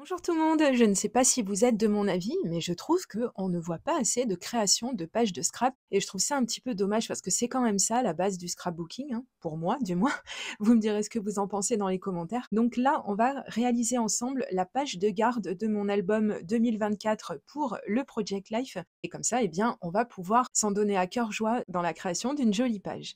Bonjour tout le monde, je ne sais pas si vous êtes de mon avis, mais je trouve qu'on ne voit pas assez de création de pages de scrap et je trouve ça un petit peu dommage parce que c'est quand même ça la base du scrapbooking, hein, pour moi du moins. Vous me direz ce que vous en pensez dans les commentaires. Donc là, on va réaliser ensemble la page de garde de mon album 2024 pour le Project Life et comme ça, eh bien, on va pouvoir s'en donner à cœur joie dans la création d'une jolie page.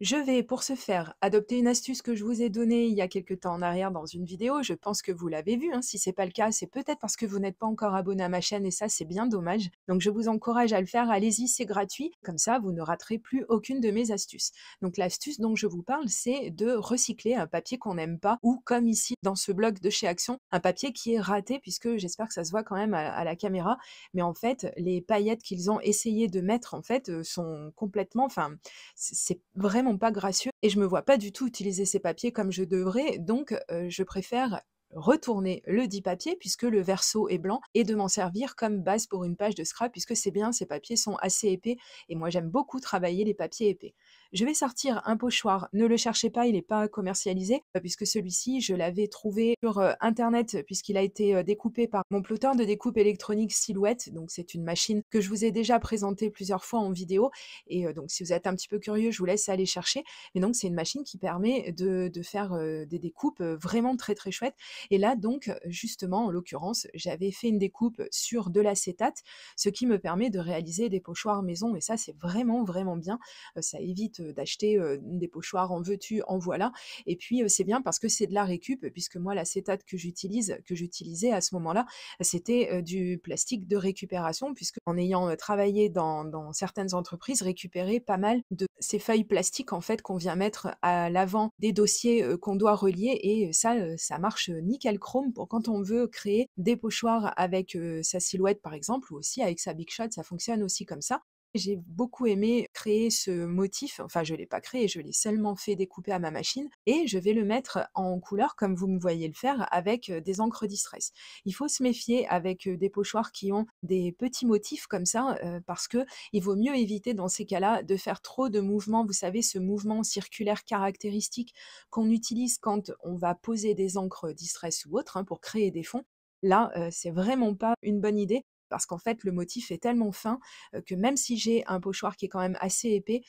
Je vais, pour ce faire, adopter une astuce que je vous ai donnée il y a quelque temps en arrière dans une vidéo. Je pense que vous l'avez vue, hein. Si c'est pas le cas, c'est peut-être parce que vous n'êtes pas encore abonné à ma chaîne et ça, c'est bien dommage. Donc, je vous encourage à le faire. Allez-y, c'est gratuit. Comme ça, vous ne raterez plus aucune de mes astuces. Donc, l'astuce dont je vous parle, c'est de recycler un papier qu'on n'aime pas ou comme ici dans ce blog de chez Action, un papier qui est raté puisque j'espère que ça se voit quand même à la caméra. Mais en fait, les paillettes qu'ils ont essayé de mettre, en fait, sont complètement, enfin, c'est vraiment pas gracieux et je me vois pas du tout utiliser ces papiers comme je devrais, donc je préfère retourner le dit papier puisque le verso est blanc et de m'en servir comme base pour une page de scrap puisque c'est bien, ces papiers sont assez épais et moi j'aime beaucoup travailler les papiers épais. Je vais sortir un pochoir, ne le cherchez pas, il n'est pas commercialisé puisque celui-ci je l'avais trouvé sur internet puisqu'il a été découpé par mon plotter de découpe électronique Silhouette, donc c'est une machine que je vous ai déjà présentée plusieurs fois en vidéo et donc si vous êtes un petit peu curieux, je vous laisse aller chercher. Mais donc c'est une machine qui permet de faire, des découpes, vraiment très, très chouettes. Et là donc, justement, en l'occurrence, j'avais fait une découpe sur de l'acétate, ce qui me permet de réaliser des pochoirs maison et ça, c'est vraiment, vraiment bien. Ça évite, d'acheter, des pochoirs en veux-tu, en voilà et puis, c'est bien parce que c'est de la récup, puisque moi l'acétate que j'utilisais à ce moment-là, c'était, du plastique de récupération puisque en ayant, travaillé dans certaines entreprises, récupérer pas mal de ces feuilles plastiques en fait qu'on vient mettre à l'avant des dossiers, qu'on doit relier et ça, ça marche, nickel chrome pour quand on veut créer des pochoirs avec, sa silhouette par exemple ou aussi avec sa Big Shot, ça fonctionne aussi comme ça. J'ai beaucoup aimé créer ce motif, enfin je l'ai pas créé, je l'ai seulement fait découper à ma machine et je vais le mettre en couleur comme vous me voyez le faire avec, des encres Distress. Il faut se méfier avec, des pochoirs qui ont des petits motifs comme ça, parce que il vaut mieux éviter dans ces cas-là de faire trop de mouvements. Vous savez, ce mouvement circulaire caractéristique qu'on utilise quand on va poser des encres Distress ou autres, hein, pour créer des fonds. Là, c'est vraiment pas une bonne idée parce qu'en fait, le motif est tellement fin, que même si j'ai un pochoir qui est quand même assez épais,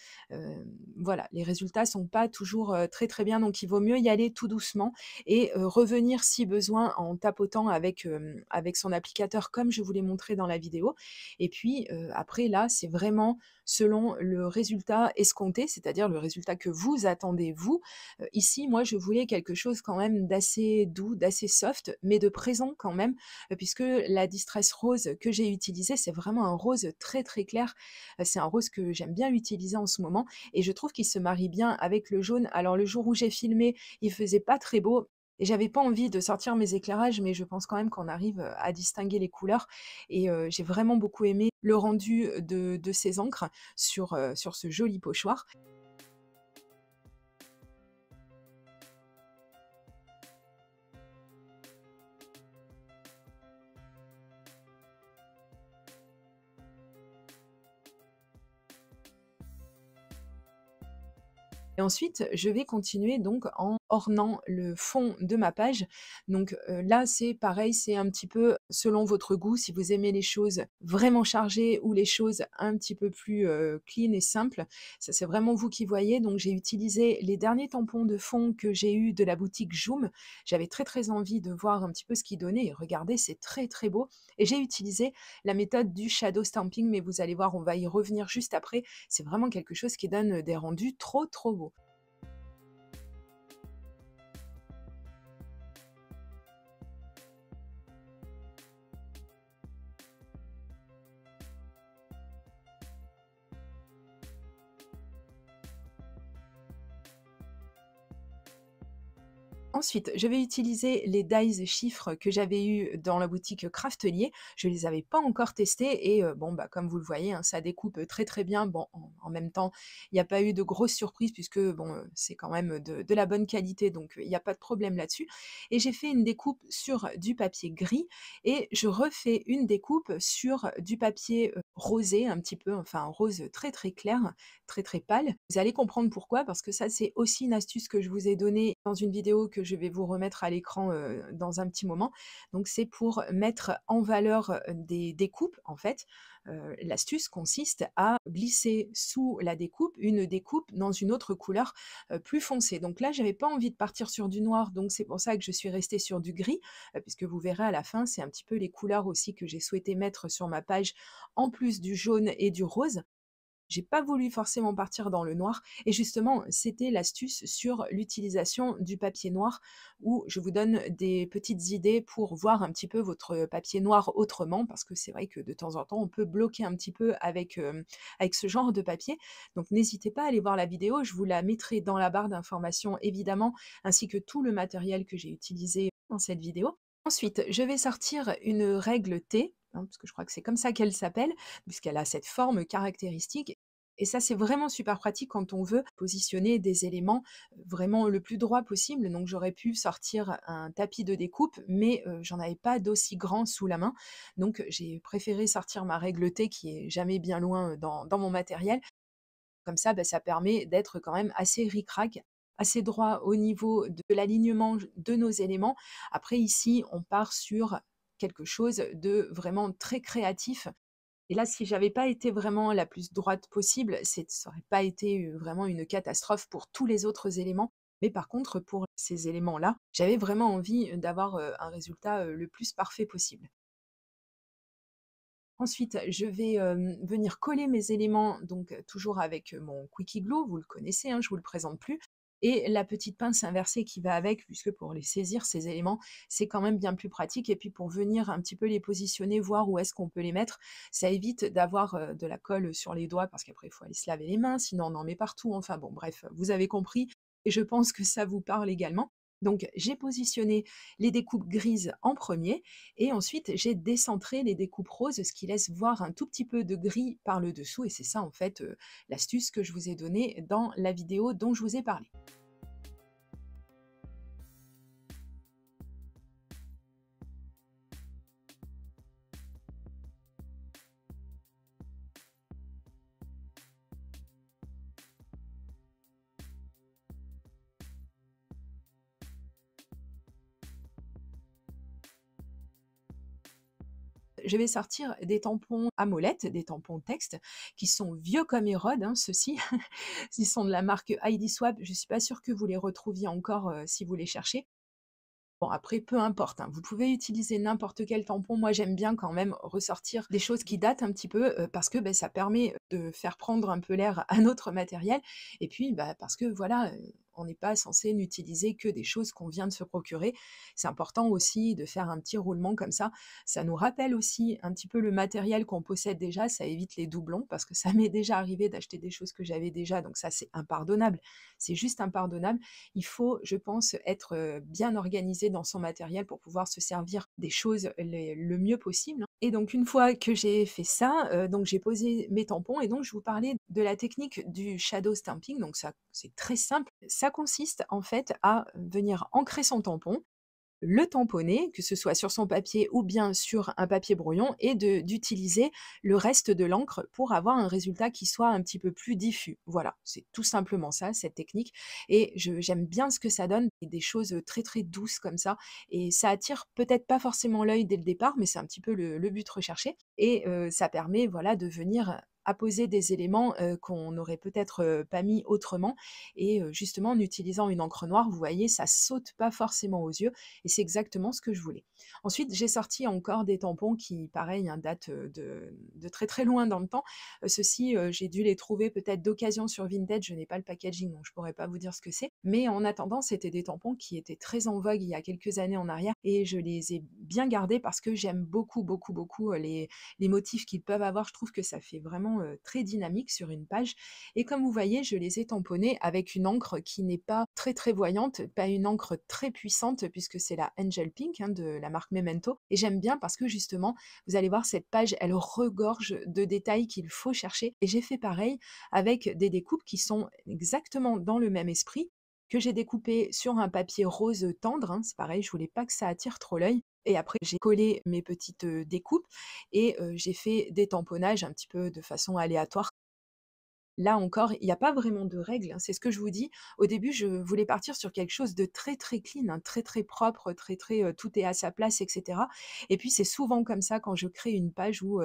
voilà, les résultats sont pas toujours, très, très bien. Donc il vaut mieux y aller tout doucement et revenir si besoin en tapotant avec, avec son applicateur comme je vous l'ai montré dans la vidéo et puis, après là, c'est vraiment selon le résultat escompté, c'est-à-dire le résultat que vous attendez vous. Ici, moi, je voulais quelque chose quand même d'assez doux, d'assez soft, mais de présent quand même, puisque la Distress rose que j'ai utilisée, c'est vraiment un rose très, très clair. C'est un rose que j'aime bien utiliser en ce moment et je trouve qu'il se marie bien avec le jaune. Alors le jour où j'ai filmé, il faisait pas très beau et j'avais pas envie de sortir mes éclairages, mais je pense quand même qu'on arrive, à distinguer les couleurs et j'ai vraiment beaucoup aimé le rendu de ces encres sur ce joli pochoir. Et ensuite, je vais continuer donc en ornant le fond de ma page. Donc, là, c'est pareil, c'est un petit peu selon votre goût, si vous aimez les choses vraiment chargées ou les choses un petit peu plus, clean et simples. Ça, c'est vraiment vous qui voyez. Donc, j'ai utilisé les derniers tampons de fond que j'ai eus de la boutique Joom. J'avais très, très envie de voir un petit peu ce qu'ils donnaient et regardez, c'est très, très beau et j'ai utilisé la méthode du shadow stamping, mais vous allez voir, on va y revenir juste après. C'est vraiment quelque chose qui donne, des rendus trop, trop beaux. Ensuite, je vais utiliser les dies chiffres que j'avais eus dans la boutique Craftelier. Je les avais pas encore testés et bon, bah, comme vous le voyez, hein, ça découpe, très, très bien. Bon, en même temps, il n'y a pas eu de grosses surprises puisque bon, c'est quand même de la bonne qualité, donc il n'y a pas de problème là-dessus et j'ai fait une découpe sur du papier gris et je refais une découpe sur du papier, rosé un petit peu, enfin un rose très, très clair, très, très pâle. Vous allez comprendre pourquoi, parce que ça, c'est aussi une astuce que je vous ai donnée dans une vidéo que je vais vous remettre à l'écran, dans un petit moment. Donc c'est pour mettre en valeur, des découpes en fait. L'astuce consiste à glisser sous la découpe, une découpe dans une autre couleur, plus foncée. Donc là, j'avais pas envie de partir sur du noir, donc c'est pour ça que je suis restée sur du gris, puisque vous verrez à la fin, c'est un petit peu les couleurs aussi que j'ai souhaité mettre sur ma page, en plus du jaune et du rose. J'ai pas voulu forcément partir dans le noir et justement, c'était l'astuce sur l'utilisation du papier noir où je vous donne des petites idées pour voir un petit peu votre papier noir autrement parce que c'est vrai que de temps en temps, on peut bloquer un petit peu avec, avec ce genre de papier. Donc n'hésitez pas à aller voir la vidéo, je vous la mettrai dans la barre d'informations évidemment, ainsi que tout le matériel que j'ai utilisé dans cette vidéo. Ensuite, je vais sortir une règle T, hein, parce que je crois que c'est comme ça qu'elle s'appelle, puisqu'elle a cette forme caractéristique. Et ça, c'est vraiment super pratique quand on veut positionner des éléments vraiment le plus droit possible. Donc j'aurais pu sortir un tapis de découpe, mais j'en avais pas d'aussi grand sous la main. Donc j'ai préféré sortir ma règle T qui est jamais bien loin dans mon matériel. Comme ça, bah, ça permet d'être quand même assez ric-rac, assez droit au niveau de l'alignement de nos éléments. Après ici, on part sur quelque chose de vraiment très créatif. Et là, si j'avais pas été vraiment la plus droite possible, ça aurait pas été, vraiment une catastrophe pour tous les autres éléments. Mais par contre, pour ces éléments-là, j'avais vraiment envie, d'avoir, un résultat, le plus parfait possible. Ensuite, je vais, venir coller mes éléments, donc toujours avec, mon Quickie Glue, vous le connaissez, hein, je vous le présente plus et la petite pince inversée qui va avec, puisque pour les saisir ces éléments, c'est quand même bien plus pratique et puis pour venir un petit peu les positionner, voir où est-ce qu'on peut les mettre, ça évite d'avoir, de la colle sur les doigts parce qu'après il faut aller se laver les mains, sinon on en met partout, enfin bon bref, vous avez compris et je pense que ça vous parle également. Donc j'ai positionné les découpes grises en premier et ensuite, j'ai décentré les découpes roses, ce qui laisse voir un tout petit peu de gris par le dessous et c'est ça en fait, l'astuce que je vous ai donnée dans la vidéo dont je vous ai parlé. Je vais sortir des tampons à molette, des tampons texte, qui sont vieux comme Hérode, hein, ceux-ci. Ils sont de la marque Heidi Swapp, je ne suis pas sûre que vous les retrouviez encore, si vous les cherchez. Bon après peu importe, hein, vous pouvez utiliser n'importe quel tampon. Moi j'aime bien quand même ressortir des choses qui datent un petit peu, parce que, beh, ça permet de faire prendre un peu l'air à notre matériel et puis, bah, parce que voilà, on n'est pas censé n'utiliser que des choses qu'on vient de se procurer. C'est important aussi de faire un petit roulement comme ça nous rappelle aussi un petit peu le matériel qu'on possède déjà, ça évite les doublons parce que ça m'est déjà arrivé d'acheter des choses que j'avais déjà, donc ça c'est impardonnable. C'est juste impardonnable. Il faut, je pense, être, bien organisé dans son matériel pour pouvoir se servir des choses le mieux possible, hein. Et donc une fois que j'ai fait ça, donc j'ai posé mes tampons et donc je vous parlais de la technique du shadow stamping, donc ça c'est très simple. Ça consiste en fait à venir ancrer son tampon, le tamponner, que ce soit sur son papier ou bien sur un papier brouillon et d'utiliser le reste de l'encre pour avoir un résultat qui soit un petit peu plus diffus. Voilà, c'est tout simplement ça, cette technique et je j'aime bien ce que ça donne, des choses, très, très douces comme ça et ça attire peut-être pas forcément l'œil dès le départ, mais c'est un petit peu le but recherché et ça permet, voilà, de venir apposer des éléments, qu'on n'aurait peut-être, pas mis autrement et justement en utilisant une encre noire, vous voyez, ça saute pas forcément aux yeux et c'est exactement ce que je voulais. Ensuite, j'ai sorti encore des tampons qui, pareil, hein, datent, de très, très loin dans le temps. Ceux-ci, j'ai dû les trouver peut-être d'occasion sur Vinted, je n'ai pas le packaging, donc je pourrais pas vous dire ce que c'est. Mais en attendant, c'était des tampons qui étaient très en vogue il y a quelques années en arrière et je les ai bien gardés parce que j'aime beaucoup, beaucoup, beaucoup, les motifs qu'ils peuvent avoir. Je trouve que ça fait vraiment, très dynamique sur une page et comme vous voyez, je les ai tamponnés avec une encre qui n'est pas très, très voyante, pas une encre très puissante puisque c'est la Angel Pink, hein, de la marque Memento et j'aime bien parce que justement, vous allez voir cette page, elle regorge de détails qu'il faut chercher et j'ai fait pareil avec des découpes qui sont exactement dans le même esprit, que j'ai découpé sur un papier rose tendre, hein, c'est pareil, je voulais pas que ça attire trop l'œil et après j'ai collé mes petites, découpes et j'ai fait des tamponnages un petit peu de façon aléatoire. Là encore, il n'y a pas vraiment de règles, hein, c'est ce que je vous dis. Au début, je voulais partir sur quelque chose de très, très clean, hein, très, très propre, très, très, tout est à sa place et cetera et puis c'est souvent comme ça quand je crée une page où,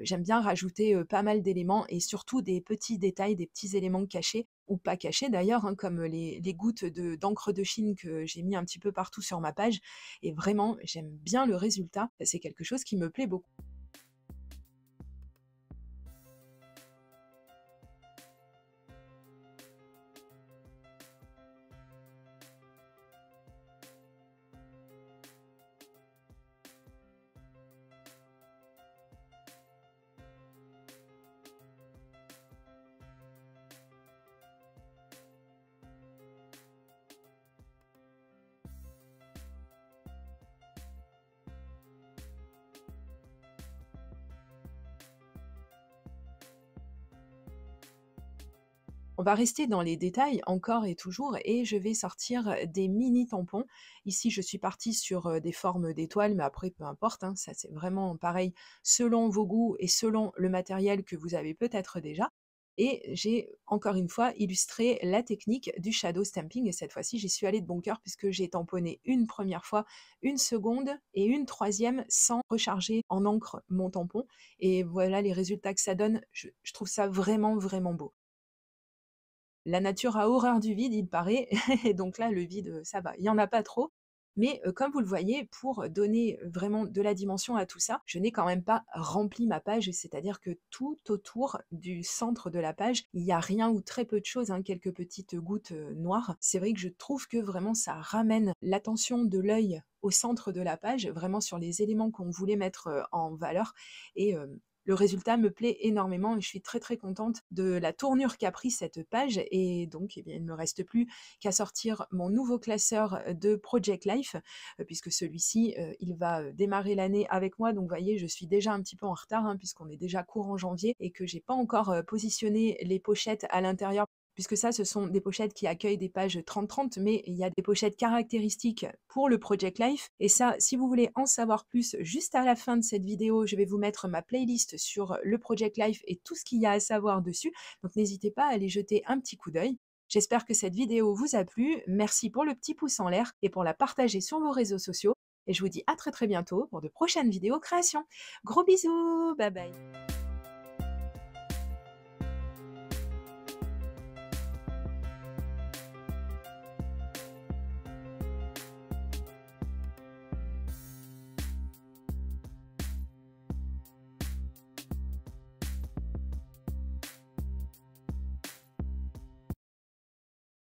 j'aime bien rajouter, pas mal d'éléments et surtout des petits détails, des petits éléments cachés ou pas cachés d'ailleurs, hein, comme les gouttes d'encre de Chine que j'ai mis un petit peu partout sur ma page et vraiment j'aime bien le résultat. C'est quelque chose qui me plaît beaucoup. On va rester dans les détails encore et toujours et je vais sortir des mini tampons. Ici, je suis partie sur, des formes d'étoiles, mais après peu importe, hein, ça c'est vraiment pareil selon vos goûts et selon le matériel que vous avez peut-être déjà. Et j'ai encore une fois illustré la technique du shadow stamping et cette fois-ci, j'y suis allée de bon cœur puisque j'ai tamponné une première fois, une seconde et une troisième sans recharger en encre mon tampon et voilà les résultats que ça donne. Je trouve ça vraiment, vraiment beau. La nature a horreur du vide, il paraît et donc là, le vide, ça va, il y en a pas trop. Mais, comme vous le voyez, pour donner vraiment de la dimension à tout ça, je n'ai quand même pas rempli ma page. C'est-à-dire que tout autour du centre de la page, il y a rien ou très peu de choses, hein, quelques petites gouttes, noires. C'est vrai que je trouve que vraiment ça ramène l'attention de l'œil au centre de la page, vraiment sur les éléments qu'on voulait mettre, en valeur et le résultat me plaît énormément et je suis très, très contente de la tournure qu'a pris cette page et donc, eh bien, il ne me reste plus qu'à sortir mon nouveau classeur de Project Life, puisque celui-ci, il va, démarrer l'année avec moi. Donc, vous voyez, je suis déjà un petit peu en retard, hein, puisqu'on est déjà courant janvier et que j'ai pas encore, positionné les pochettes à l'intérieur puisque ça, ce sont des pochettes qui accueillent des pages 30-30, mais il y a des pochettes caractéristiques pour le Project Life. Et ça, si vous voulez en savoir plus, juste à la fin de cette vidéo, je vais vous mettre ma playlist sur le Project Life et tout ce qu'il y a à savoir dessus. Donc n'hésitez pas à aller jeter un petit coup d'œil. J'espère que cette vidéo vous a plu. Merci pour le petit pouce en l'air et pour la partager sur vos réseaux sociaux. Et je vous dis à très très bientôt pour de prochaines vidéos création. Gros bisous, bye bye.